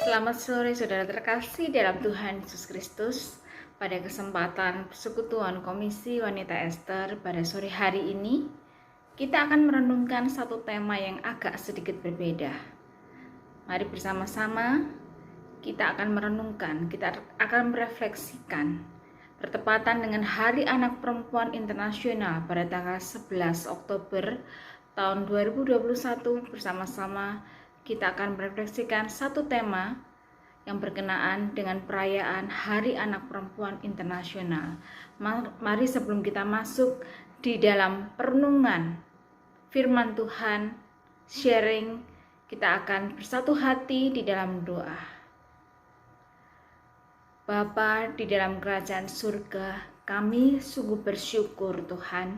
Selamat sore saudara terkasih dalam Tuhan Yesus Kristus. Pada kesempatan persekutuan Komisi Wanita Ester pada sore hari ini, kita akan merenungkan satu tema yang agak sedikit berbeda. Mari bersama-sama kita akan merenungkan, kita akan merefleksikan bertepatan dengan Hari Anak Perempuan Internasional pada tanggal 11 Oktober tahun 2021. Bersama-sama kita akan merefleksikan satu tema yang berkenaan dengan perayaan Hari Anak Perempuan Internasional. Mari sebelum kita masuk di dalam perenungan firman Tuhan, sharing, kita akan bersatu hati di dalam doa. Bapa di dalam kerajaan surga, kami sungguh bersyukur Tuhan,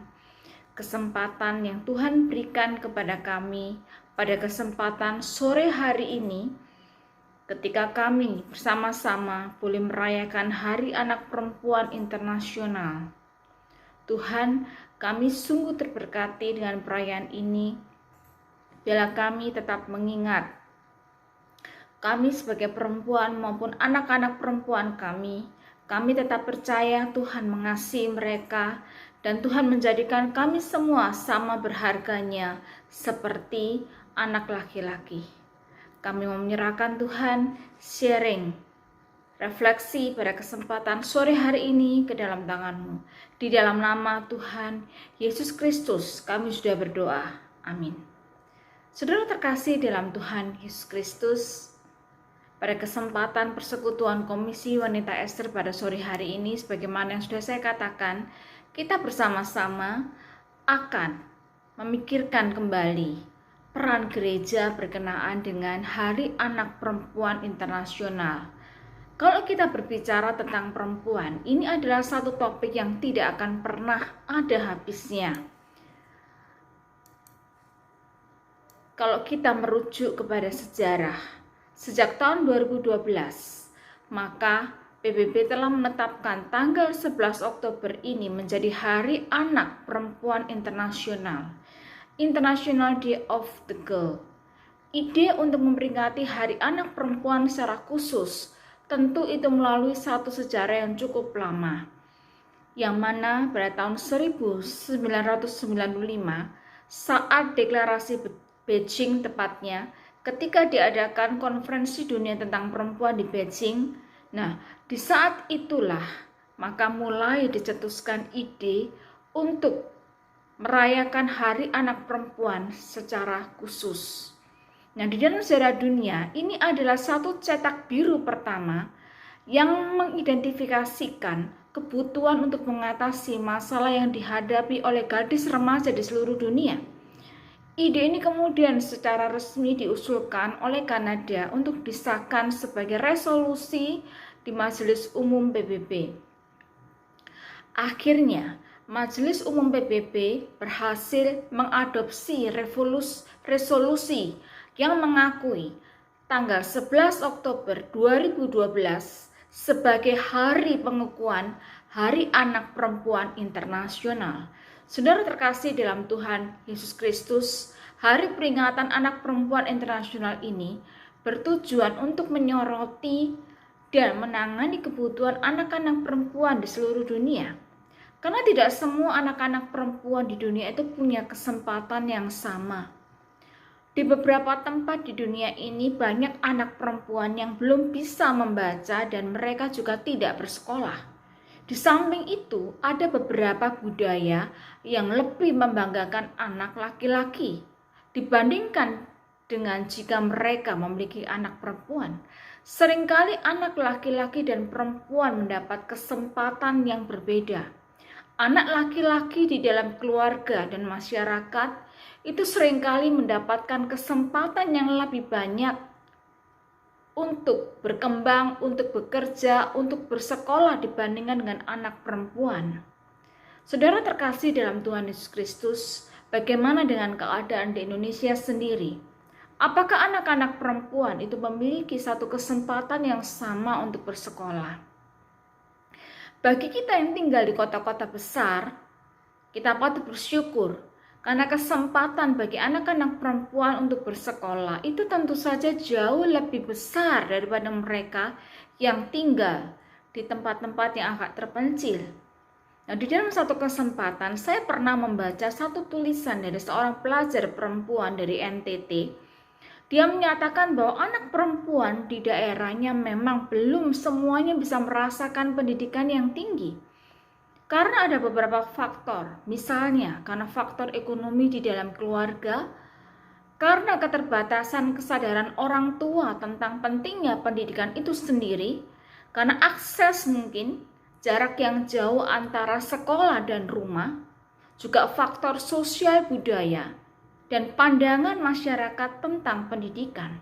kesempatan yang Tuhan berikan kepada kami pada kesempatan sore hari ini, ketika kami bersama-sama boleh merayakan Hari Anak Perempuan Internasional. Tuhan, kami sungguh terberkati dengan perayaan ini. Biarlah kami tetap mengingat kami sebagai perempuan maupun anak-anak perempuan kami tetap percaya Tuhan mengasihi mereka dan Tuhan menjadikan kami semua sama berharganya seperti anak laki-laki. Kami mau menyerahkan Tuhan sharing, refleksi pada kesempatan sore hari ini ke dalam tangan-Mu. Di dalam nama Tuhan Yesus Kristus kami sudah berdoa. Amin. Saudara terkasih dalam Tuhan Yesus Kristus, pada kesempatan persekutuan Komisi Wanita Ester pada sore hari ini, sebagaimana yang sudah saya katakan, kita bersama-sama akan memikirkan kembali peran gereja berkenaan dengan Hari Anak Perempuan Internasional. Kalau kita berbicara tentang perempuan, ini adalah satu topik yang tidak akan pernah ada habisnya. Kalau kita merujuk kepada sejarah, sejak tahun 2012, maka PBB telah menetapkan tanggal 11 Oktober ini menjadi Hari Anak Perempuan Internasional, International Day of the Girl. Ide untuk memperingati Hari Anak Perempuan secara khusus tentu itu melalui satu sejarah yang cukup lama, yang mana pada tahun 1995 saat deklarasi Beijing tepatnya, ketika diadakan konferensi dunia tentang perempuan di Beijing, di saat itulah maka mulai dicetuskan ide untuk merayakan Hari Anak Perempuan secara khusus. Di dalam sejarah dunia, ini adalah satu cetak biru pertama yang mengidentifikasikan kebutuhan untuk mengatasi masalah yang dihadapi oleh gadis remaja di seluruh dunia. Ide ini kemudian secara resmi diusulkan oleh Kanada untuk disahkan sebagai resolusi di Majelis Umum PBB. Akhirnya, Majelis Umum PBB berhasil mengadopsi resolusi yang mengakui tanggal 11 Oktober 2012 sebagai hari pengukuhan Hari Anak Perempuan Internasional. Saudara terkasih dalam Tuhan Yesus Kristus, Hari Peringatan Anak Perempuan Internasional ini bertujuan untuk menyoroti dan menangani kebutuhan anak-anak perempuan di seluruh dunia. Karena tidak semua anak-anak perempuan di dunia itu punya kesempatan yang sama. Di beberapa tempat di dunia ini banyak anak perempuan yang belum bisa membaca dan mereka juga tidak bersekolah. Di samping itu, ada beberapa budaya yang lebih membanggakan anak laki-laki dibandingkan dengan jika mereka memiliki anak perempuan. Seringkali anak laki-laki dan perempuan mendapat kesempatan yang berbeda. Anak laki-laki di dalam keluarga dan masyarakat itu seringkali mendapatkan kesempatan yang lebih banyak untuk berkembang, untuk bekerja, untuk bersekolah dibandingkan dengan anak perempuan. Saudara terkasih dalam Tuhan Yesus Kristus, bagaimana dengan keadaan di Indonesia sendiri? Apakah anak-anak perempuan itu memiliki satu kesempatan yang sama untuk bersekolah? Bagi kita yang tinggal di kota-kota besar, kita patut bersyukur Karena kesempatan bagi anak-anak perempuan untuk bersekolah itu tentu saja jauh lebih besar daripada mereka yang tinggal di tempat-tempat yang agak terpencil. Nah, di dalam satu kesempatan saya pernah membaca satu tulisan dari seorang pelajar perempuan dari NTT. Dia menyatakan bahwa anak perempuan di daerahnya memang belum semuanya bisa merasakan pendidikan yang tinggi. Karena ada beberapa faktor, misalnya karena faktor ekonomi di dalam keluarga, karena keterbatasan kesadaran orang tua tentang pentingnya pendidikan itu sendiri, karena akses mungkin, jarak yang jauh antara sekolah dan rumah, juga faktor sosial budaya, dan pandangan masyarakat tentang pendidikan.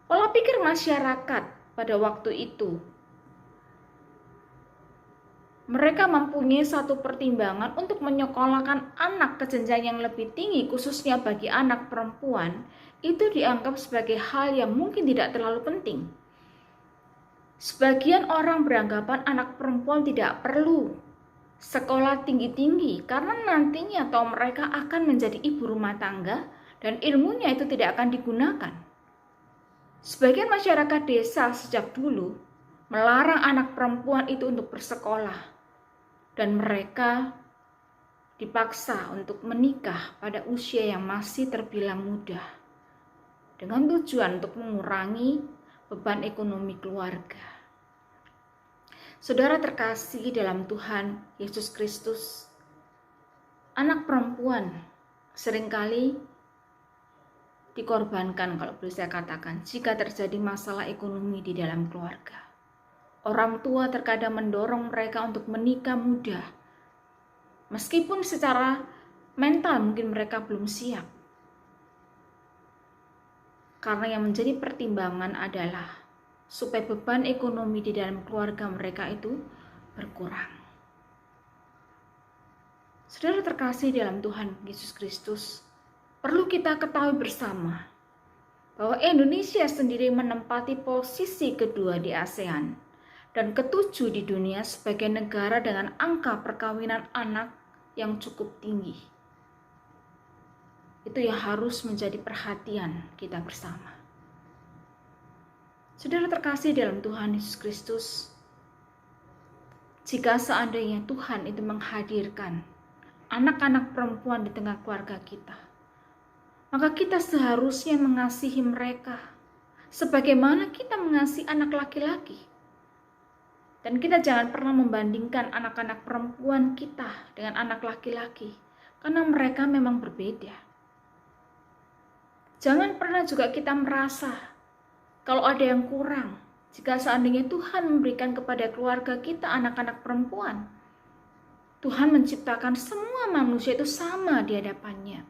Pola pikir masyarakat pada waktu itu, mereka mempunyai satu pertimbangan untuk menyekolahkan anak ke jenjang yang lebih tinggi, khususnya bagi anak perempuan, itu dianggap sebagai hal yang mungkin tidak terlalu penting. Sebagian orang beranggapan anak perempuan tidak perlu sekolah tinggi-tinggi karena nantinya atau mereka akan menjadi ibu rumah tangga dan ilmunya itu tidak akan digunakan. Sebagian masyarakat desa sejak dulu melarang anak perempuan itu untuk bersekolah dan mereka dipaksa untuk menikah pada usia yang masih terbilang muda dengan tujuan untuk mengurangi beban ekonomi keluarga. Saudara terkasih dalam Tuhan Yesus Kristus, anak perempuan seringkali dikorbankan, kalau boleh saya katakan, jika terjadi masalah ekonomi di dalam keluarga. Orang tua terkadang mendorong mereka untuk menikah muda, meskipun secara mental mungkin mereka belum siap. Karena yang menjadi pertimbangan adalah supaya beban ekonomi di dalam keluarga mereka itu berkurang. Saudara terkasih dalam Tuhan Yesus Kristus, perlu kita ketahui bersama bahwa Indonesia sendiri menempati posisi kedua di ASEAN dan ketujuh di dunia sebagai negara dengan angka perkawinan anak yang cukup tinggi. Itu yang harus menjadi perhatian kita bersama. Saudara terkasih dalam Tuhan Yesus Kristus, jika seandainya Tuhan itu menghadirkan anak-anak perempuan di tengah keluarga kita, maka kita seharusnya mengasihi mereka sebagaimana kita mengasihi anak laki-laki. Dan kita jangan pernah membandingkan anak-anak perempuan kita dengan anak laki-laki, karena mereka memang berbeda. Jangan pernah juga kita merasa kalau ada yang kurang, jika seandainya Tuhan memberikan kepada keluarga kita anak-anak perempuan. Tuhan menciptakan semua manusia itu sama di hadapannya,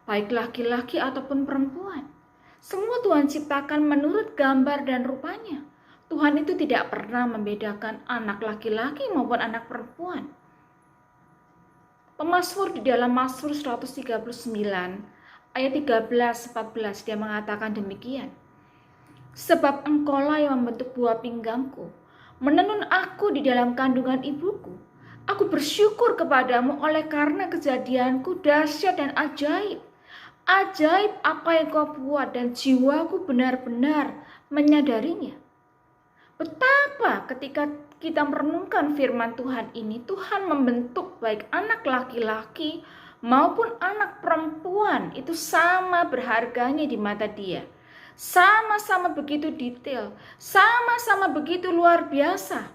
baik laki-laki ataupun perempuan. Semua Tuhan ciptakan menurut gambar dan rupanya. Tuhan itu tidak pernah membedakan anak laki-laki maupun anak perempuan. Pemazmur di dalam Mazmur 139 ayat 13-14 dia mengatakan demikian. Sebab engkaulah yang membentuk buah pinggangku, menenun aku di dalam kandungan ibuku. Aku bersyukur kepadamu oleh karena kejadianku dahsyat dan ajaib. Ajaib apa yang kau buat dan jiwaku benar-benar menyadarinya. Betapa ketika kita merenungkan firman Tuhan ini, Tuhan membentuk baik anak laki-laki maupun anak perempuan itu sama berharganya di mata Dia. Sama-sama begitu detail, sama-sama begitu luar biasa.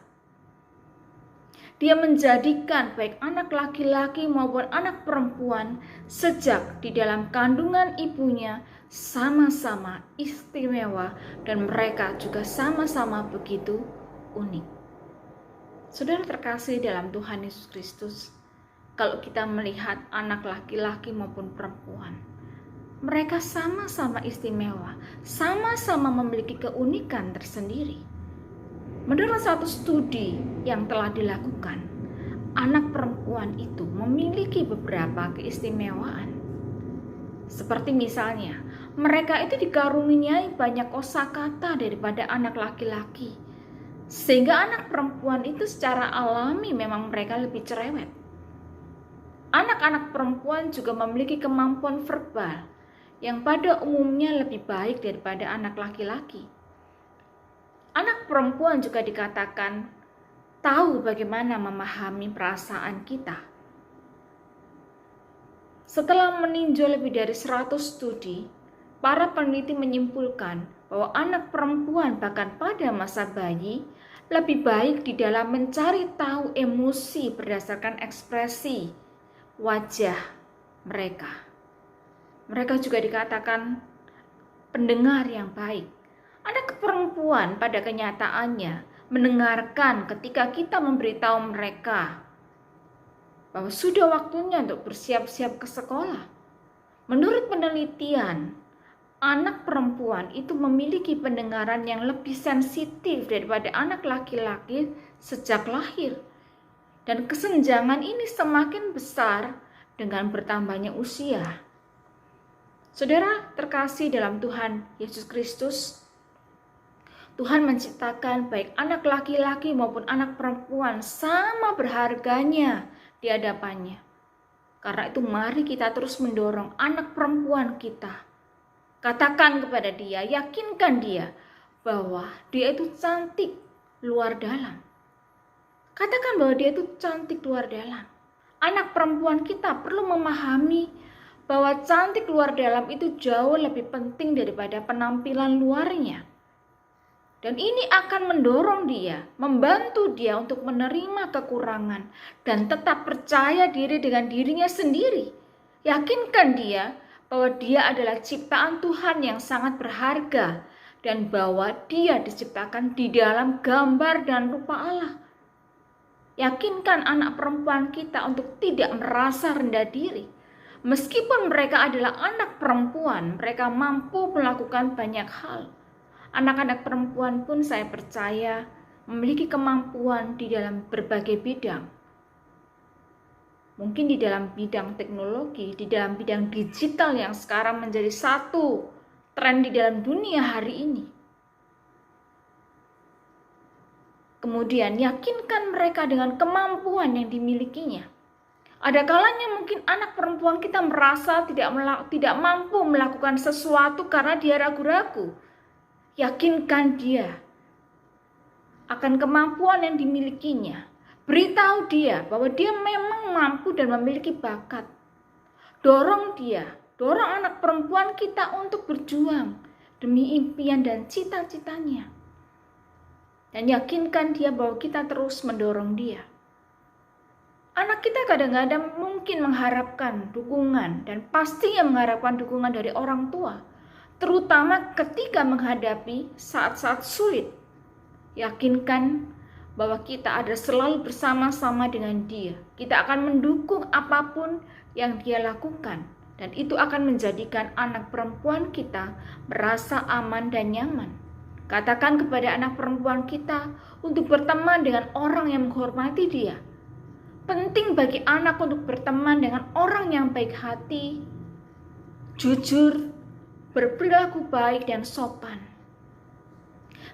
Dia menjadikan baik anak laki-laki maupun anak perempuan sejak di dalam kandungan ibunya sama-sama istimewa dan mereka juga sama-sama begitu unik. Saudara terkasih dalam Tuhan Yesus Kristus, kalau kita melihat anak laki-laki maupun perempuan, mereka sama-sama istimewa, sama-sama memiliki keunikan tersendiri. Menurut satu studi yang telah dilakukan, anak perempuan itu memiliki beberapa keistimewaan. Seperti misalnya, mereka itu dikaruniai banyak kosakata daripada anak laki-laki. Sehingga anak perempuan itu secara alami memang mereka lebih cerewet. Anak-anak perempuan juga memiliki kemampuan verbal yang pada umumnya lebih baik daripada anak laki-laki. Anak perempuan juga dikatakan tahu bagaimana memahami perasaan kita. Setelah meninjau lebih dari 100 studi, para peneliti menyimpulkan bahwa anak perempuan bahkan pada masa bayi lebih baik di dalam mencari tahu emosi berdasarkan ekspresi wajah mereka. Mereka juga dikatakan pendengar yang baik. Anak perempuan pada kenyataannya mendengarkan ketika kita memberitahu mereka bahwa sudah waktunya untuk bersiap-siap ke sekolah. Menurut penelitian, anak perempuan itu memiliki pendengaran yang lebih sensitif daripada anak laki-laki sejak lahir. Dan kesenjangan ini semakin besar dengan bertambahnya usia. Saudara terkasih dalam Tuhan Yesus Kristus, Tuhan menciptakan baik anak laki-laki maupun anak perempuan sama berharganya di hadapannya. Karena itu mari kita terus mendorong anak perempuan kita. Katakan kepada dia, yakinkan dia bahwa dia itu cantik luar dalam. Katakan bahwa dia itu cantik luar dalam. Anak perempuan kita perlu memahami bahwa cantik luar dalam itu jauh lebih penting daripada penampilan luarnya. Dan ini akan mendorong dia, membantu dia untuk menerima kekurangan dan tetap percaya diri dengan dirinya sendiri. Yakinkan dia bahwa dia adalah ciptaan Tuhan yang sangat berharga dan bahwa dia diciptakan di dalam gambar dan rupa Allah. Yakinkan anak perempuan kita untuk tidak merasa rendah diri. Meskipun mereka adalah anak perempuan, mereka mampu melakukan banyak hal. Anak-anak perempuan pun saya percaya memiliki kemampuan di dalam berbagai bidang. Mungkin di dalam bidang teknologi, di dalam bidang digital yang sekarang menjadi satu tren di dalam dunia hari ini. Kemudian yakinkan mereka dengan kemampuan yang dimilikinya. Ada kalanya mungkin anak perempuan kita merasa tidak mampu melakukan sesuatu karena dia ragu-ragu. Yakinkan dia akan kemampuan yang dimilikinya. Beritahu dia bahwa dia memang mampu dan memiliki bakat. Dorong dia, dorong anak perempuan kita untuk berjuang demi impian dan cita-citanya. Dan yakinkan dia bahwa kita terus mendorong dia. Anak kita kadang-kadang mungkin mengharapkan dukungan dan pastinya mengharapkan dukungan dari orang tua. Terutama ketika menghadapi saat-saat sulit. Yakinkan bahwa kita ada selalu bersama-sama dengan dia. Kita akan mendukung apapun yang dia lakukan. Dan itu akan menjadikan anak perempuan kita merasa aman dan nyaman. Katakan kepada anak perempuan kita untuk berteman dengan orang yang menghormati dia. Penting bagi anak untuk berteman dengan orang yang baik hati, jujur, berperilaku baik dan sopan.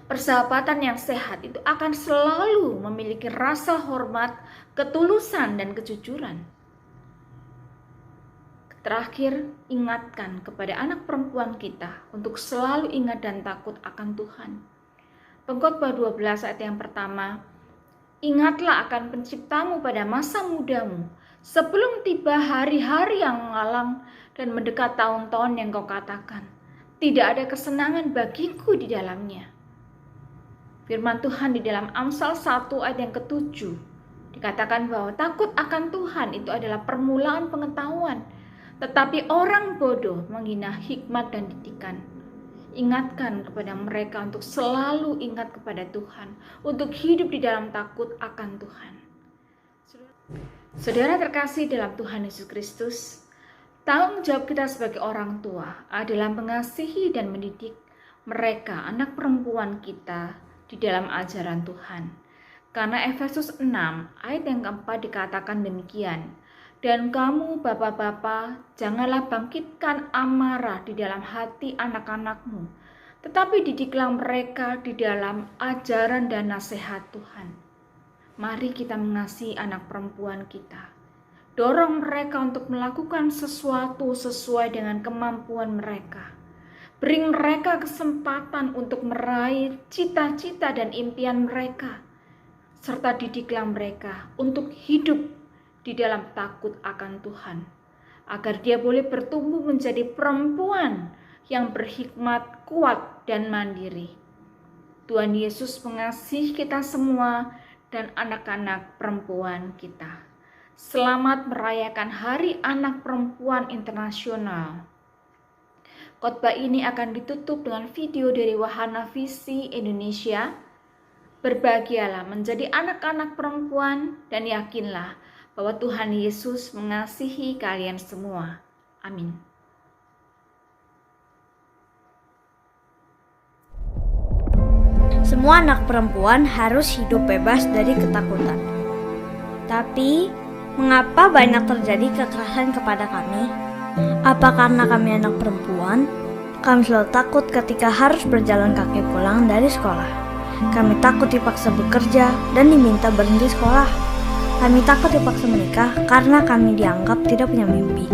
Persahabatan yang sehat itu akan selalu memiliki rasa hormat, ketulusan, dan kejujuran. Terakhir, ingatkan kepada anak perempuan kita untuk selalu ingat dan takut akan Tuhan. Pengkhotbah 12 ayat yang pertama, ingatlah akan penciptamu pada masa mudamu, sebelum tiba hari-hari yang mengalang dan mendekat tahun-tahun yang kau katakan, tidak ada kesenangan bagiku di dalamnya. Firman Tuhan di dalam Amsal 1 ayat yang ke-7 dikatakan bahwa takut akan Tuhan itu adalah permulaan pengetahuan, tetapi orang bodoh menghina hikmat dan didikan. Ingatkan kepada mereka untuk selalu ingat kepada Tuhan, untuk hidup di dalam takut akan Tuhan. Saudara terkasih dalam Tuhan Yesus Kristus, tanggung jawab kita sebagai orang tua adalah mengasihi dan mendidik mereka, anak perempuan kita, di dalam ajaran Tuhan. Karena Efesus 6 ayat yang keempat dikatakan demikian, dan kamu bapak-bapak janganlah bangkitkan amarah di dalam hati anak-anakmu, tetapi didiklah mereka di dalam ajaran dan nasihat Tuhan. Mari kita mengasihi anak perempuan kita. Dorong mereka untuk melakukan sesuatu sesuai dengan kemampuan mereka. Beri mereka kesempatan untuk meraih cita-cita dan impian mereka, serta didiklah mereka untuk hidup di dalam takut akan Tuhan, agar dia boleh bertumbuh menjadi perempuan yang berhikmat, kuat, dan mandiri. Tuhan Yesus mengasihi kita semua dan anak-anak perempuan kita. Selamat merayakan Hari Anak Perempuan Internasional. Khotbah ini akan ditutup dengan video dari Wahana Visi Indonesia. Berbahagialah menjadi anak-anak perempuan dan yakinlah bahwa Tuhan Yesus mengasihi kalian semua. Amin. Semua anak perempuan harus hidup bebas dari ketakutan. Tapi, mengapa banyak terjadi kekerasan kepada kami? Apa karena kami anak perempuan? Kami selalu takut ketika harus berjalan kaki pulang dari sekolah. Kami takut dipaksa bekerja dan diminta berhenti sekolah. Kami takut dipaksa menikah karena kami dianggap tidak punya mimpi.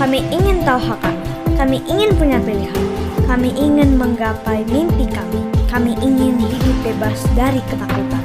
Kami ingin tahu hak kami. Kami ingin punya pilihan. Kami ingin menggapai mimpi kami. Kami ingin hidup bebas dari ketakutan.